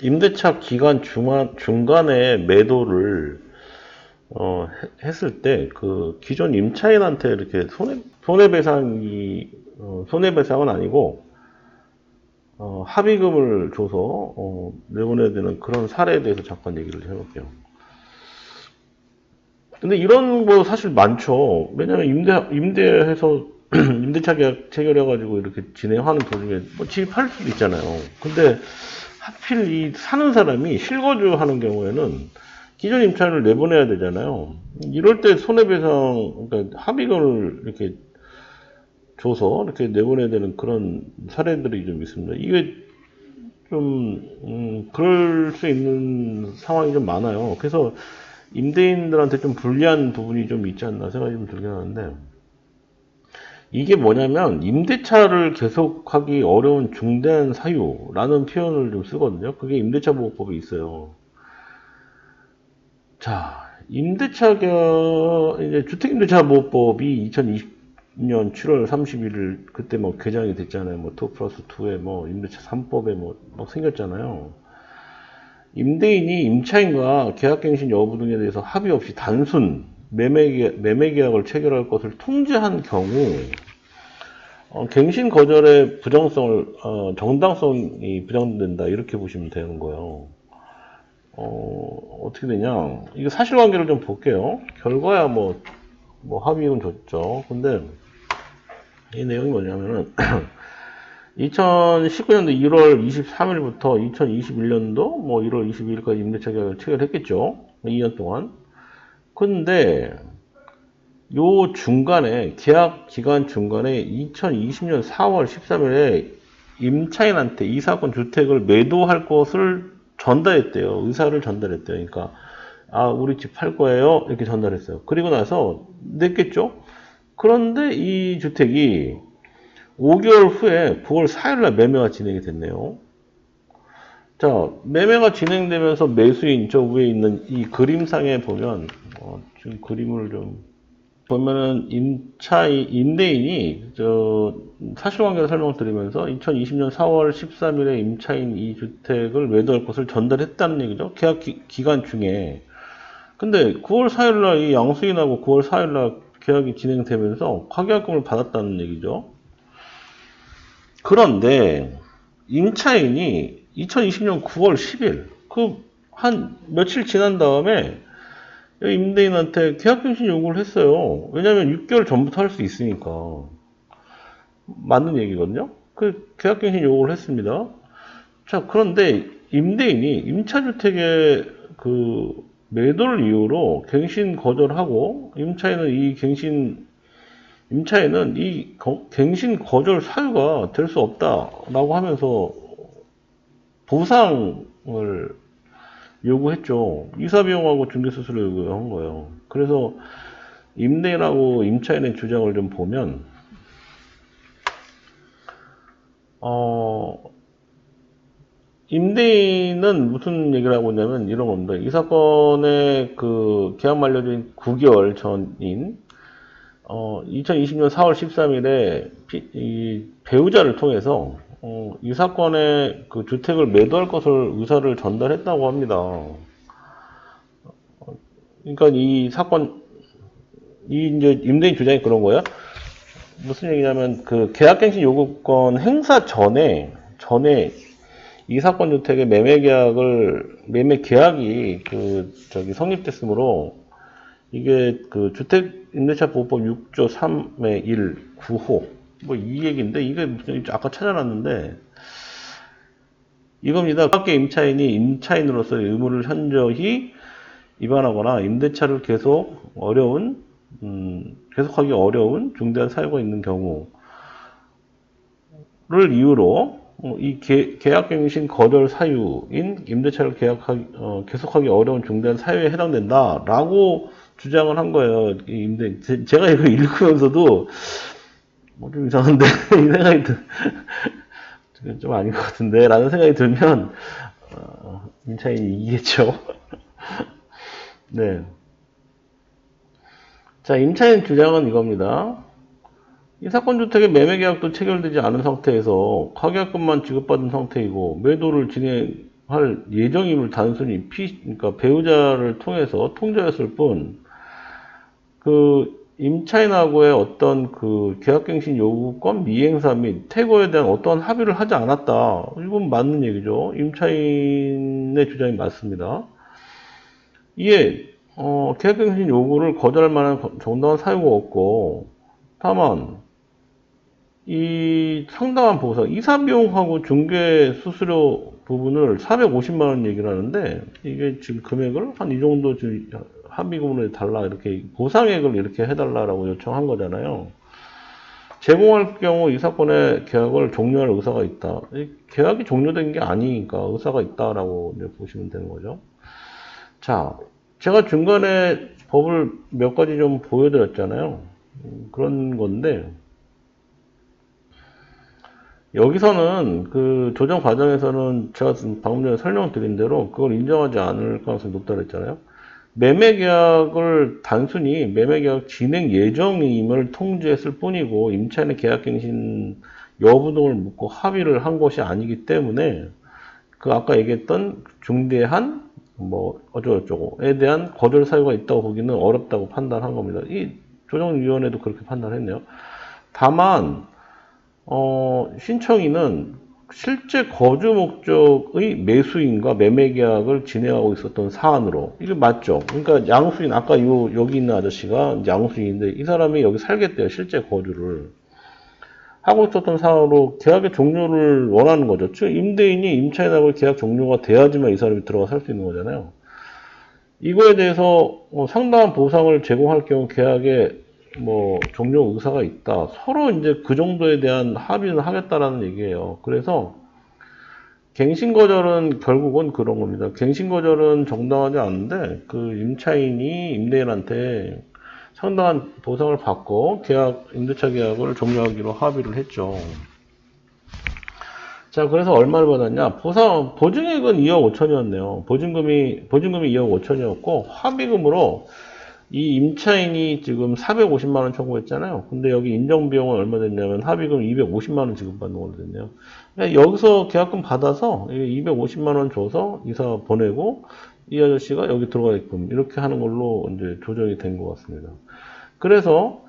임대차 기간 중간에 매도를 했을 때 그 기존 임차인한테 이렇게 손해배상은 아니고 합의금을 줘서 내보내야 되는 그런 사례에 대해서 잠깐 얘기를 해볼게요. 근데 이런 거 사실 많죠. 왜냐면 임대해서 임대차 계약 체결해가지고 이렇게 진행하는 도중에 뭐 집이 팔 수도 있잖아요. 근데 하필 이 사는 사람이 실거주 하는 경우에는 기존 임차인을 내보내야 되잖아요. 이럴 때 손해배상, 그러니까 합의금을 이렇게 줘서 이렇게 내보내야 되는 그런 사례들이 좀 있습니다. 이게 좀, 그럴 수 있는 상황이 좀 많아요. 그래서 임대인들한테 좀 불리한 부분이 좀 있지 않나 생각이 좀 들긴 하는데, 이게 뭐냐면, 임대차를 계속하기 어려운 중대한 사유라는 표현을 좀 쓰거든요. 그게 임대차 보호법에 있어요. 자, 이제 주택임대차보호법이 2020년 7월 31일 그때 뭐 개정이 됐잖아요. 뭐 2 플러스 2에 뭐 임대차 3법에 뭐 막 생겼잖아요. 임대인이 임차인과 계약갱신 여부 등에 대해서 합의 없이 단순 매매계약을 체결할 것을 통지한 경우 갱신 거절의 정당성이 부정된다 이렇게 보시면 되는 거예요. 어떻게 되냐. 이거 사실관계를 좀 볼게요. 결과야 뭐 합의는 줬죠. 근데 이 내용이 뭐냐면은 2019년도 1월 23일부터 2021년도 뭐 1월 22일까지 임대차 계약을 체결했겠죠. 2년 동안. 근데 요 중간에 계약 기간 중간에 2020년 4월 13일에 임차인한테 이 사건 주택을 매도할 것을 전달했대요. 의사를 전달했대요. 그러니까 우리 집 팔 거예요. 이렇게 전달했어요. 그리고 나서 냈겠죠. 그런데 이 주택이 5개월 후에 9월 4일날 매매가 진행이 됐네요. 자, 매매가 진행되면서 매수인 저 위에 있는 이 그림상에 보면 지금 그림을 좀 보면은 임대인이 사실관계를 설명드리면서 2020년 4월 13일에 임차인 이 주택을 매도할 것을 전달했다는 얘기죠. 계약 기간 중에. 근데 9월 4일날 이 양수인하고 9월 4일날 계약이 진행되면서 파기환급을 받았다는 얘기죠. 그런데 임차인이 2020년 9월 10일 한 며칠 지난 다음에 임대인한테 계약갱신 요구를 했어요. 왜냐면 6개월 전부터 할 수 있으니까. 맞는 얘기거든요. 그 계약갱신 요구를 했습니다. 자, 그런데 임대인이 임차주택의 그 매도를 이유로 갱신 거절하고 임차인은 이 갱신 거절 사유가 될 수 없다라고 하면서 보상을 요구했죠. 이사비용하고 중개수수료 요구한 거예요. 그래서 임대인하고 임차인의 주장을 좀 보면 임대인은 무슨 얘기를 하고 있냐면 이런 겁니다. 이 사건의 그 계약 만료된 9개월 전인 2020년 4월 13일에 이 배우자를 통해서 이 사건의 그 주택을 매도할 것을 의사를 전달했다고 합니다. 그러니까 이제 임대인 주장이 그런 거야. 무슨 얘기냐면 그 계약갱신 요구권 행사 전에 이 사건 주택의 매매 계약이 성립됐으므로 이게 그 주택임대차보호법 6조 3의 1 9호 뭐 이 얘기인데 이게 무슨 아까 찾아놨는데 이겁니다. 밖에 임차인이 임차인으로서의 의무를 현저히 위반하거나 임대차를 계속하기 어려운 중대한 사유가 있는 경우를 이유로 이 계약갱신 거절 사유인 임대차를 계속하기 어려운 중대한 사유에 해당된다라고 주장을 한 거예요. 제가 이거 읽으면서도 뭐 좀 이상한데 이 생각이 좀 아닌 것 같은데 라는 생각이 들면 임차인이 이기겠죠. 네. 자, 임차인 주장은 이겁니다. 이 사건 주택의 매매 계약도 체결되지 않은 상태에서 가계약금만 지급받은 상태이고 매도를 진행할 예정임을 단순히 그러니까 배우자를 통해서 통지했을 뿐, 임차인하고의 어떤 계약갱신 요구권 미행사 및 퇴거에 대한 어떠한 합의를 하지 않았다. 이건 맞는 얘기죠. 임차인의 주장이 맞습니다. 이에 계약갱신 요구를 거절할 만한 정당한 사유가 없고, 다만 이 상당한 보상, 이사 비용하고 중개 수수료 부분을 450만 원 얘기를 하는데, 이게 지금 금액을 한 이 정도 지금 합의금으로 달라, 이렇게 보상액을 이렇게 해달라고 요청한 거잖아요. 제공할 경우 이 사건의 계약을 종료할 의사가 있다. 계약이 종료된 게 아니니까 의사가 있다라고 이제 보시면 되는 거죠. 자, 제가 중간에 법을 몇 가지 좀 보여드렸잖아요. 그런 건데, 여기서는 조정 과정에서는 제가 방금 전에 설명드린 대로 그걸 인정하지 않을 가능성이 높다고 했잖아요. 매매계약을 단순히 매매계약 진행 예정임을 통지했을 뿐이고 임차인의 계약갱신 여부 등을 묻고 합의를 한 것이 아니기 때문에 아까 얘기했던 중대한 어쩌고저쩌고에 대한 거절 사유가 있다고 보기는 어렵다고 판단한 겁니다. 이 조정위원회도 그렇게 판단했네요. 다만 신청인은 실제 거주 목적의 매수인과 매매 계약을 진행하고 있었던 사안으로, 이게 맞죠? 그러니까 양수인, 아까 여기 있는 아저씨가 양수인인데 이 사람이 여기 살겠대요. 실제 거주를 하고 있었던 사안으로 계약의 종료를 원하는 거죠. 즉 임대인이 임차인하고 계약 종료가 돼야지만 이 사람이 들어가 살 수 있는 거잖아요. 이거에 대해서 상당한 보상을 제공할 경우 계약에 종료 의사가 있다. 서로 이제 그 정도에 대한 합의는 하겠다라는 얘기예요. 그래서 갱신거절은 결국은 그런 겁니다. 갱신거절은 정당하지 않은데 임차인이 임대인한테 상당한 보상을 받고 임대차 계약을 종료하기로 합의를 했죠. 자, 그래서 얼마를 받았냐? 보증액은 2억 5천이었네요. 보증금이 2억 5천이었고 합의금으로 이 임차인이 지금 450만 원 청구했잖아요. 근데 여기 인정비용은 얼마 됐냐면 합의금 250만 원 지급받는 걸로 됐네요. 그러니까 여기서 계약금 받아서 250만 원 줘서 이사 보내고 이 아저씨가 여기 들어가게끔 이렇게 하는 걸로 이제 조정이 된 것 같습니다. 그래서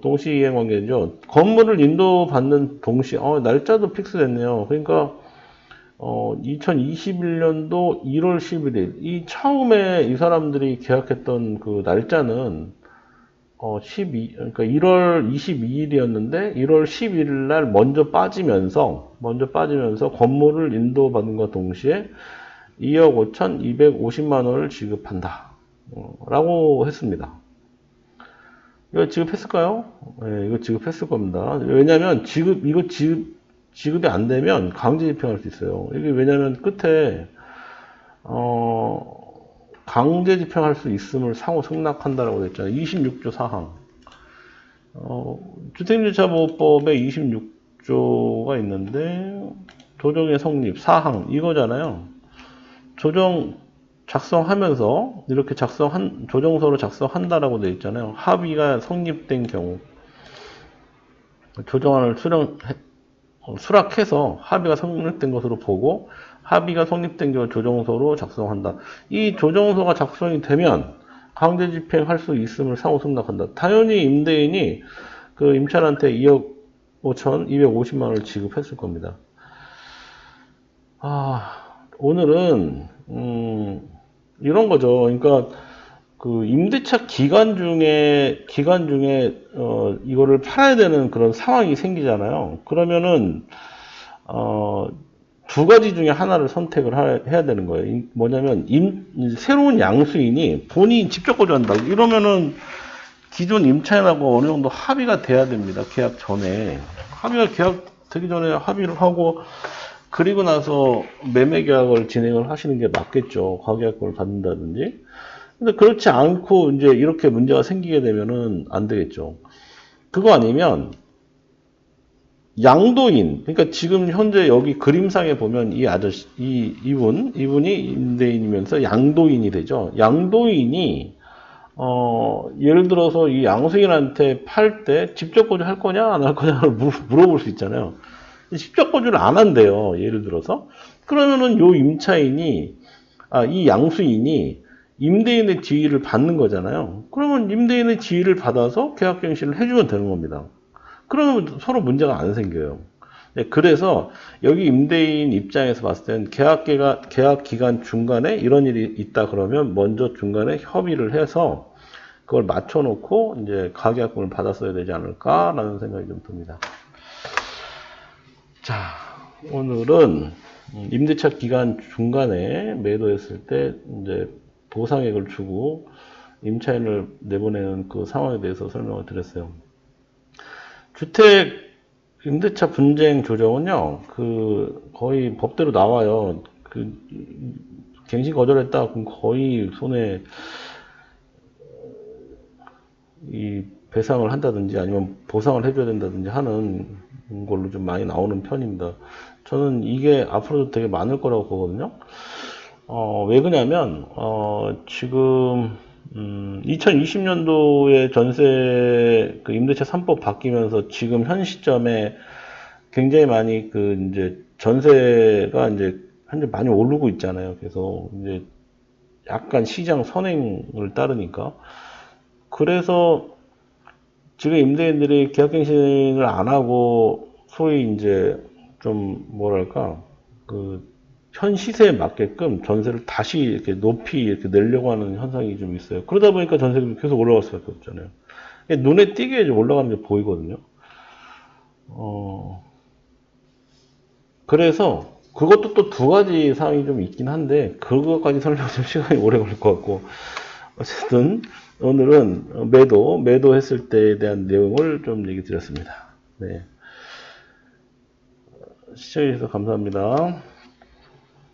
동시 이행 관계죠. 건물을 인도받는 동시, 날짜도 픽스됐네요. 그러니까 2021년도 1월 11일, 이 처음에 이 사람들이 계약했던 날짜는 그러니까 1월 22일이었는데 1월 11일 날 먼저 빠지면서 건물을 인도받는과 동시에 2억 5,250만 원을 지급한다 라고 했습니다. 이거 지급했을까요? 네, 이거 지급했을 겁니다. 왜냐면 지급이 안 되면 강제 집행할 수 있어요. 이게 왜냐면 끝에 강제 집행할 수 있음을 상호 승낙한다라고 했잖아요. 26조 사항. 주택임대차보호법에 26조가 있는데 조정의 성립 사항 이거잖아요. 조정 작성하면서 이렇게 조정서를 작성한다라고 되어 있잖아요. 합의가 성립된 경우 조정안을 수락해서 합의가 성립된 것으로 보고 합의가 성립된 경우 조정서로 작성한다. 이 조정서가 작성이 되면 강제 집행할 수 있음을 상호 승낙한다. 당연히 임대인이 임차인한테 2억 5천 250만 원을 지급했을 겁니다. 오늘은 이런 거죠. 그러니까 임대차 기간 중에 이거를 팔아야 되는 그런 상황이 생기잖아요. 그러면은 두 가지 중에 하나를 선택을 해야 되는 거예요. 뭐냐면 새로운 양수인이 본인이 직접 거주한다. 이러면은 기존 임차인하고 어느 정도 합의가 돼야 됩니다. 계약 전에 계약 되기 전에 합의를 하고 그리고 나서 매매 계약을 진행을 하시는 게 맞겠죠. 과계약금을 받는다든지. 근데 그렇지 않고 이제 이렇게 문제가 생기게 되면은 안 되겠죠. 그거 아니면 양도인, 그러니까 지금 현재 여기 그림상에 보면 이 아저씨, 이분이 임대인이면서 양도인이 되죠. 양도인이 예를 들어서 이 양수인한테 팔 때 직접 거주할 거냐, 안 할 거냐를 물어볼 수 있잖아요. 직접 거주를 안 한대요. 예를 들어서. 그러면은 요 임차인이, 이 양수인이 임대인의 지위를 받는 거잖아요. 그러면 임대인의 지위를 받아서 계약갱신을 해주면 되는 겁니다. 그러면 서로 문제가 안 생겨요. 네, 그래서 여기 임대인 입장에서 봤을 땐 계약 기간 중간에 이런 일이 있다 그러면 먼저 중간에 협의를 해서 그걸 맞춰놓고 이제 가계약금을 받았어야 되지 않을까라는 생각이 좀 듭니다. 자, 오늘은 임대차 기간 중간에 매도했을 때 이제 보상액을 주고 임차인을 내보내는 그 상황에 대해서 설명을 드렸어요. 주택 임대차 분쟁 조정은요, 거의 법대로 나와요. 갱신 거절했다, 그럼 거의 손에 이 배상을 한다든지 아니면 보상을 해줘야 된다든지 하는 걸로 좀 많이 나오는 편입니다. 저는 이게 앞으로도 되게 많을 거라고 보거든요. 왜 그러냐면, 지금, 2020년도에 전세, 임대차 3법 바뀌면서 지금 현 시점에 굉장히 많이 이제 전세가 이제 현재 많이 오르고 있잖아요. 그래서 이제 약간 시장 선행을 따르니까. 그래서 지금 임대인들이 계약갱신을 안 하고 소위 이제 좀 뭐랄까 현 시세에 맞게끔 전세를 다시 이렇게 높이 이렇게 내려고 하는 현상이 좀 있어요. 그러다 보니까 전세금이 계속 올라갈 수밖에 없잖아요. 눈에 띄게 올라가는 게 보이거든요. 그래서 그것도 또 두 가지 사항이 좀 있긴 한데 그것까지 설명하면 시간이 오래 걸릴 것 같고 어쨌든 오늘은 매도했을 때에 대한 내용을 좀 얘기 드렸습니다. 네. 시청해주셔서 감사합니다.